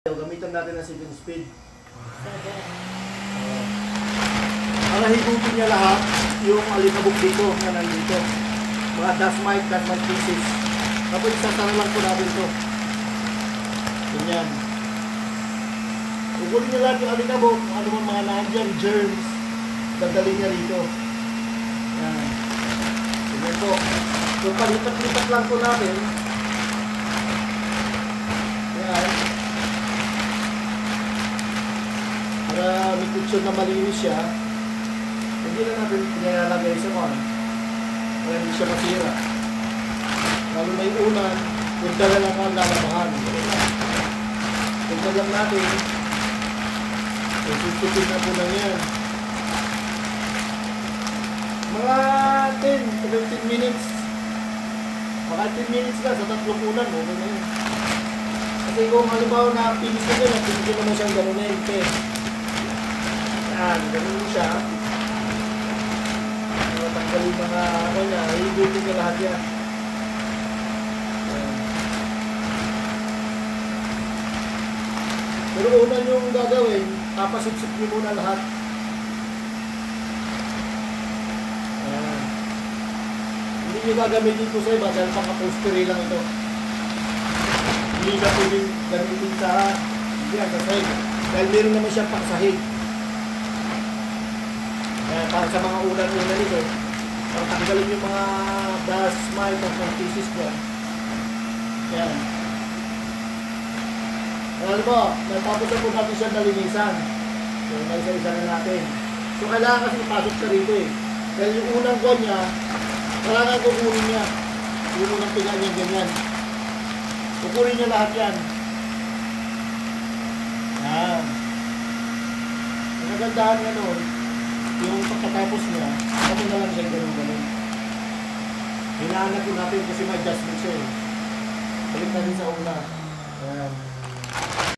Gamitan natin ng 7 speed. 7. Para higutin niya lahat yung alikabok dito na nandito. Mga dust mite pieces. Tapos isasara lang po natin ito. Ganyan. Hugutin niya lahat yung alikabok, ano mga nandyan, germs, dadalhin niya dito. Yan. Ganyan po. So palipat-lipat lang po natin. Yan. Para may kutsyon na malinis siya, hindi na natin pinalalagay sa mga para hindi siya masira. Lalo may unan, punta na lang ang lalabahan. Punta lang natin, susupin na po lang yan. Mga 10-15 minutes, mga 10 minutes na sa tatlong unan, okay na yun. Kasi kung halimbawa na pinis na yun, pinis ko naman siyang ganunin, yan, ganun siya. Tanggalin mga ano niya, higutin niya lahat yan. Yan. Pero una yung gagawin, papasip-sip niyo muna lahat. Yan. Hindi niyo gagamitin ko sa iba dahil pang-upholstery lang ito. Hindi na pwedeng gamitin sa sahig. Dahil meron naman siyang pangsahig. Para sa mga ulan-ulan nito, para tanggalin yung mga dust mite at mga pieces dyan. Yan. Alam mo, natapos na po natin siya nalinisan. So, naisa-isa na natin. So, kailangan kasi ipasok ka rito eh. Dahil yung unang buwan niya, kailangan kukunin niya. Yung unang pinga niya ganyan. Kukunin niya lahat yan. Yan. Ang nagandahan nga noon, yung pagkatapos niya, ako na lang siya ganun-ganun. Hinahanap ko natin kasi may adjustment siya eh. Balik natin sa una. Ayan.